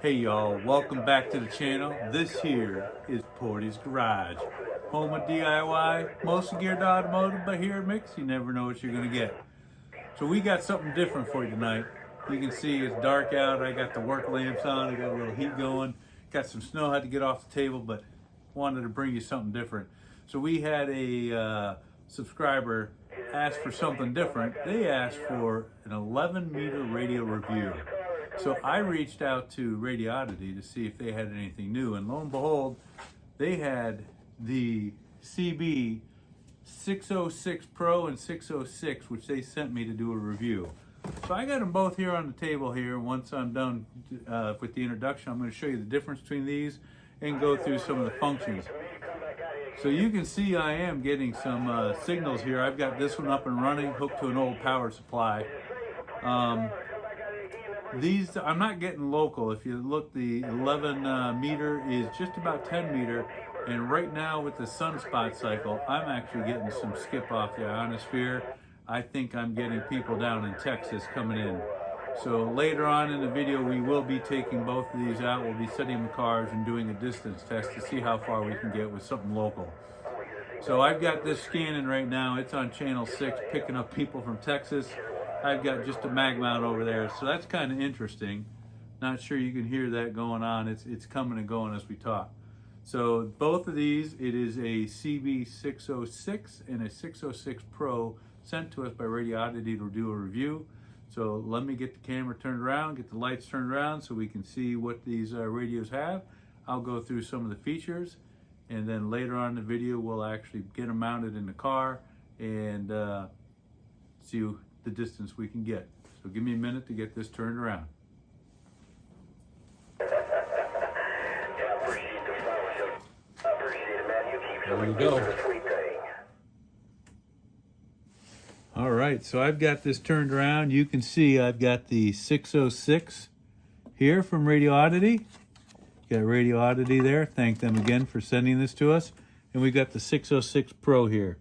Hey y'all, welcome back to the channel. This here is Portie's Garage, home of DIY, mostly geared to automotive, but here at Mix, you never know what you're gonna get. So we got something different for you tonight. You can see it's dark out, I got the work lamps on, I got a little heat going, got some snow, had to get off the table, but wanted to bring you something different. So we had a subscriber ask for something different. They asked for an 11-meter radio review. So I reached out to Radioddity to see if they had anything new, and lo and behold, they had the CB-606 Pro and 606, which they sent me to do a review. So I got them both here on the table here. Once I'm done with the introduction, I'm going to show you the difference between these and go through some of the functions. So you can see I am getting some signals here. I've got this one up and running, hooked to an old power supply. These, I'm not getting local. If you look, the 11 meter is just about 10 meter. And right now with the sunspot cycle, I'm actually getting some skip off the ionosphere. I think I'm getting people down in Texas coming in. So later on in the video, we will be taking both of these out. We'll be setting the cars and doing a distance test to see how far we can get with something local. So I've got this scanning right now. It's on channel 6, picking up people from Texas. I've got just a mag mount over there, so that's kind of interesting. Not sure you can hear that going on. It's coming and going as we talk. So both of these, it is a CB-606 and a 606 Pro sent to us by Radioddity to do a review. So let me get the camera turned around, get the lights turned around so we can see what these radios have. I'll go through some of the features, and then later on in the video we'll actually get them mounted in the car and see the distance we can get. So give me a minute to get this turned around. There we go. All right, so I've got this turned around. You can see I've got the 606 here from Radioddity. Got Radioddity there. Thank them again for sending this to us. And we've got the 606 Pro here.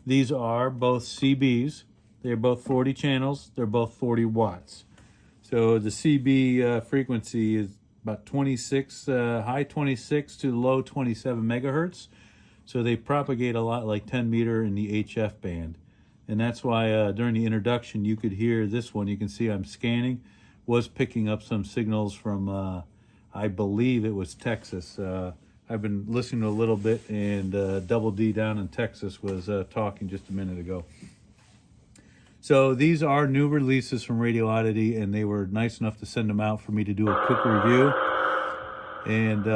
These are both CBs. They're both 40 channels. They're both 40 watts. So the CB frequency is about 26, high 26 to low 27 megahertz. So they propagate a lot like 10 meter in the HF band. And that's why during the introduction, you could hear this one. You can see I'm scanning, was picking up some signals from, I believe it was Texas. I've been listening to a little bit, and Double D down in Texas was talking just a minute ago. So these are new releases from Radioddity, and they were nice enough to send them out for me to do a quick review. And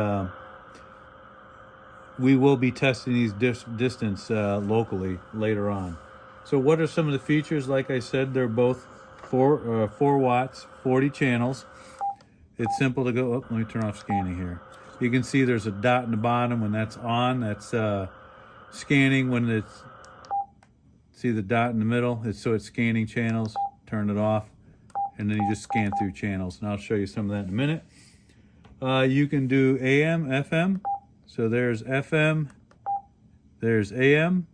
we will be testing these distance locally later on. So what are some of the features? Like I said, they're both 4 watts, 40 channels. It's simple to go. Oh, let me turn off scanning here. You can see there's a dot in the bottom when that's on. That's scanning when it's, see the dot in the middle? So it's scanning channels. Turn it off, and then you just scan through channels. And I'll show you some of that in a minute. You can do AM, FM. So there's FM, there's AM.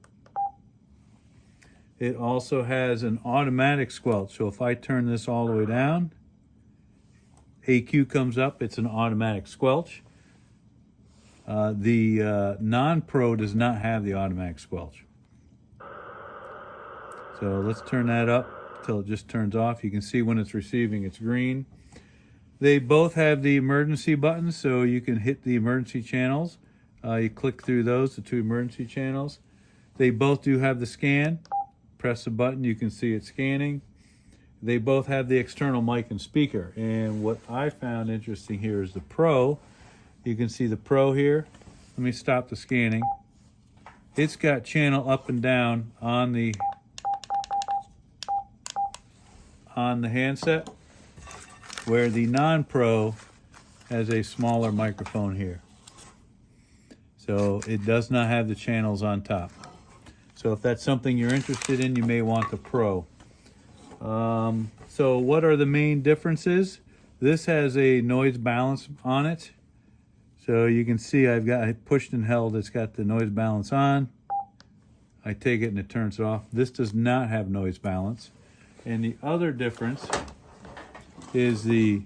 It also has an automatic squelch. So if I turn this all the way down, AQ comes up, it's an automatic squelch. The non-Pro does not have the automatic squelch. So let's turn that up till it just turns off. You can see when it's receiving, it's green. They both have the emergency buttons, so you can hit the emergency channels. You click through those, the 2 emergency channels. They both do have the scan. Press the button, you can see it scanning. They both have the external mic and speaker. And what I found interesting here is the Pro. You can see the Pro here. Let me stop the scanning. It's got channel up and down on the handset, where the non-Pro has a smaller microphone here. So it does not have the channels on top. So if that's something you're interested in, you may want the Pro. So what are the main differences? This has a noise balance on it. So you can see I've got it pushed and held. It's got the noise balance on. I take it and it turns off. This does not have noise balance. And the other difference is the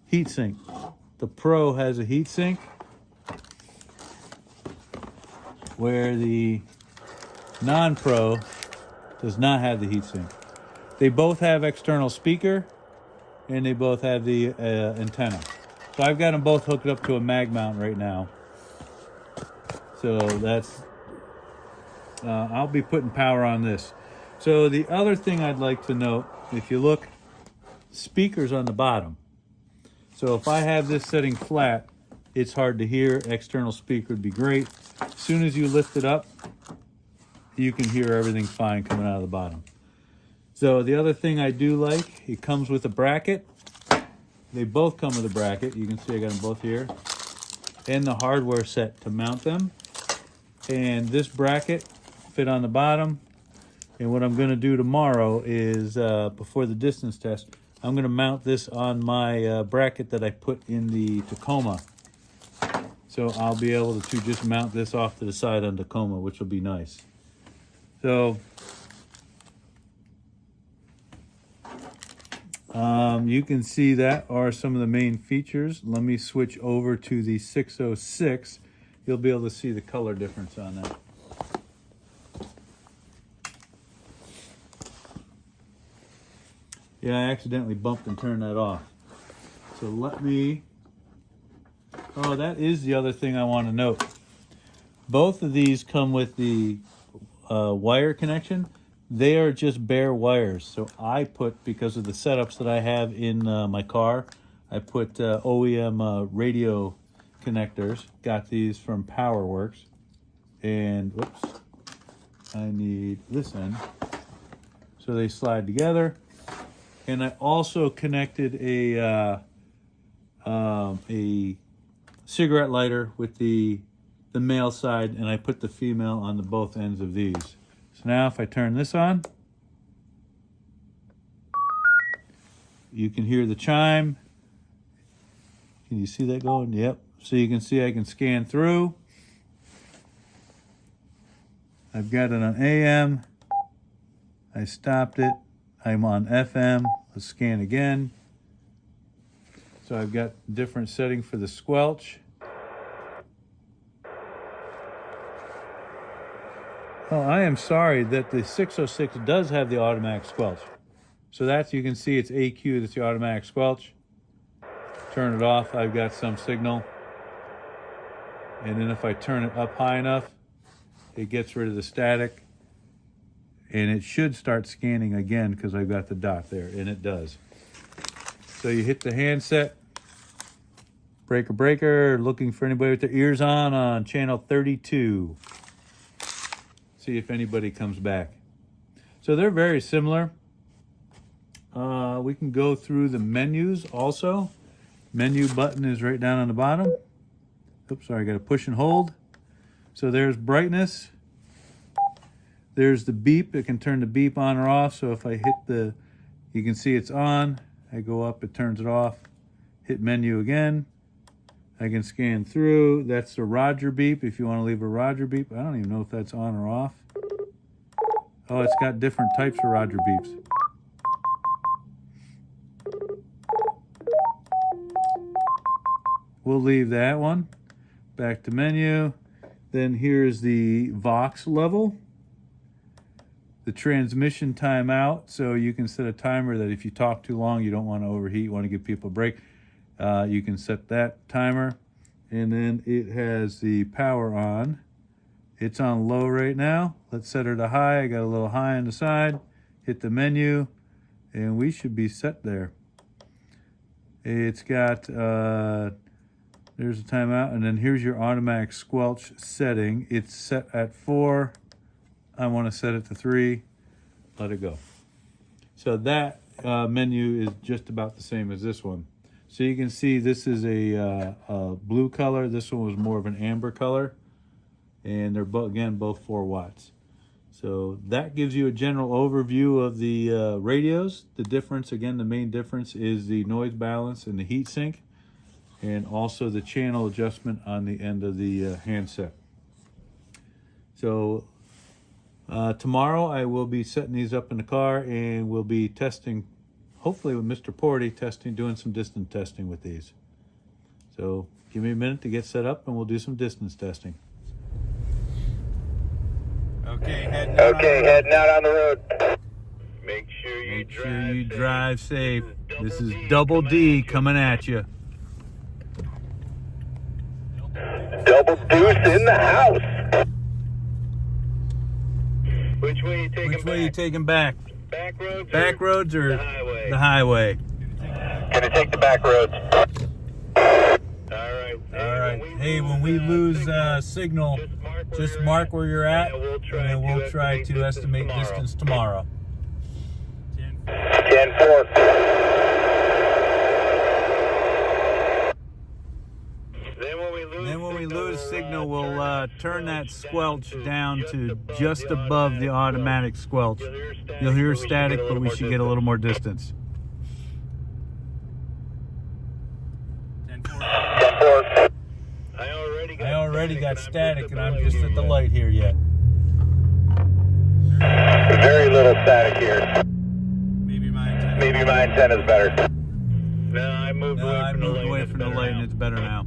heat sink. the Pro has a heatsink, where the non-Pro does not have the heatsink. They both have external speaker, and they both have the antenna. So I've got them both hooked up to a mag mount right now. So that's, I'll be putting power on this. So the other thing I'd like to note, if you look, speakers on the bottom. So if I have this setting flat, it's hard to hear. External speaker would be great. As soon as you lift it up, you can hear everything fine coming out of the bottom. So the other thing I do like, it comes with a bracket. They both come with a bracket. You can see I got them both here. And the hardware set to mount them. And this bracket fit on the bottom. And what I'm going to do tomorrow is, before the distance test, I'm going to mount this on my bracket that I put in the Tacoma. So I'll be able to just mount this off to the side on Tacoma, which will be nice. So you can see that are some of the main features. Let me switch over to the 606. You'll be able to see the color difference on that. Yeah, I accidentally bumped and turned that off. So let me... Oh, that is the other thing I want to note. Both of these come with the wire connection. They are just bare wires. So I put, because of the setups that I have in my car, I put OEM radio connectors. Got these from PowerWorks. And, whoops, I need this end. So they slide together. And I also connected a cigarette lighter with the male side, and I put the female on the both ends of these. So now if I turn this on, you can hear the chime. Can you see that going? Yep. So you can see I can scan through. I've got it on AM. I stopped it. I'm on FM. Let's scan again. So I've got different setting for the squelch. Oh, I am sorry that the 606 does have the automatic squelch. So that's, you can see it's AQ, that's the automatic squelch. Turn it off, I've got some signal. And then if I turn it up high enough, it gets rid of the static. And it should start scanning again because I've got the dot there, and it does. So you hit the handset, breaker, looking for anybody with their ears on channel 32. See if anybody comes back. So they're very similar. We can go through the menus also. Menu button is right down on the bottom. Oops, sorry, I got to push and hold. So there's brightness. There's the beep. It can turn the beep on or off. So if I hit the, you can see it's on. I go up, it turns it off. Hit menu again. I can scan through. That's the Roger beep. If you want to leave a Roger beep, I don't even know if that's on or off. Oh, it's got different types of Roger beeps. We'll leave that one. Back to menu. Then here's the Vox level. The transmission timeout. So you can set a timer that if you talk too long, you don't want to overheat, you want to give people a break. You can set that timer. And then it has the power on. It's on low right now. Let's set her to high. I got a little high on the side. Hit the menu, and we should be set there. It's got, there's a timeout, and then here's your automatic squelch setting. It's set at 4. I want to set it to 3. Let it go. So that menu is just about the same as this one. So you can see this is a blue color. This one was more of an amber color. And they're both, again, both 4 watts. So that gives you a general overview of the radios. The difference, again, the main difference is the noise balance and the heat sink, and also the channel adjustment on the end of the handset. So tomorrow I will be setting these up in the car, and we'll be testing, hopefully with Mr. Portie, doing some distance testing with these. So give me a minute to get set up and we'll do some distance testing. Okay, heading out on the road. Make sure you drive safe. This is Double D coming at you. Double Deuce in the house. Which way you taking back? Back roads or the highway? Gonna take the back roads. All right. Hey, when we lose signal, just mark where you're at, and then we'll try to estimate distance tomorrow. 10-4. Then when we lose signal, we'll turn that squelch down to just above the automatic squelch. You'll hear static, but we should get a little more distance. 10-4. I already got static, and I'm just at the light here yet. Very little static here. Maybe my antenna's better. No, I moved away from the light, and it's better now.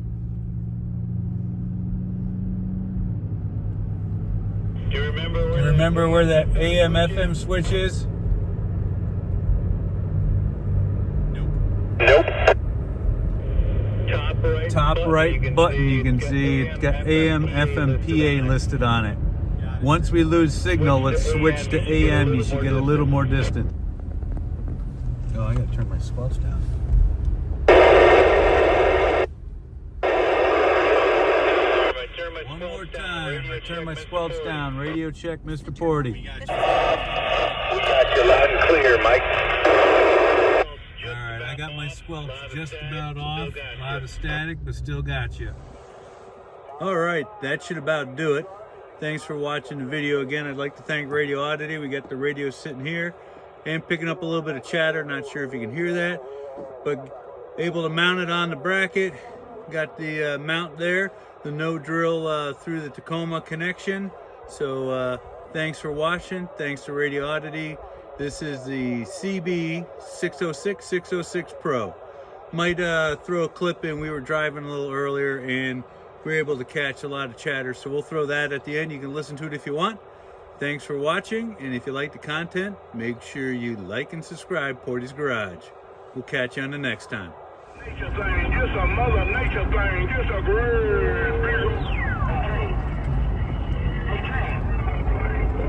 Do you remember where that AM/FM switch is? Nope. Top right button, you can see it's got AM/FM PA listed on it. Once we lose signal, let's switch to AM. You should get a little more distance. Oh, I gotta turn my squelch down. One more time. I turn my squelch down. Radio check, Mr. Portie. We got you loud and clear, Mike. Alright, I got my squelch just about off. A lot of static, but still got you. Alright, that should about do it. Thanks for watching the video again. I'd like to thank Radioddity. We got the radio sitting here and picking up a little bit of chatter. Not sure if you can hear that, but able to mount it on the bracket. Got the mount there, the no drill through the Tacoma connection. So thanks for watching. Thanks to Radioddity. This is the CB-606 606 Pro. Might throw a clip in. We were driving a little earlier and we were able to catch a lot of chatter, so we'll throw that at the end. You can listen to it if you want. Thanks for watching, and if you like the content, make sure you like and subscribe Portie's Garage. We'll catch you on the next time. Nature thing, just a mother nature thing, just a great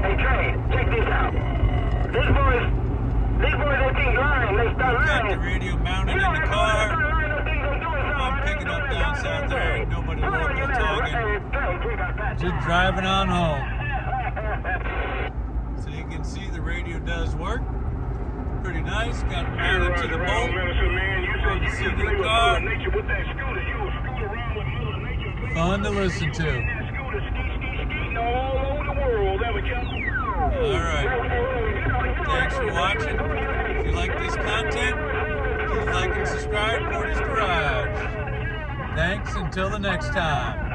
Hey, Trey, check this out. These boys, they keep lying, they start lying. Got the radio mounted in the car. I'm picking up down south there, ain't nobody local talking. Just driving on home. So you can see the radio does work. Pretty nice. Got it mounted to the bolt. From the seat of the car. Fun to listen to. Alright. Thanks for watching. If you like this content, please like and subscribe Portie's Garage. Thanks until the next time.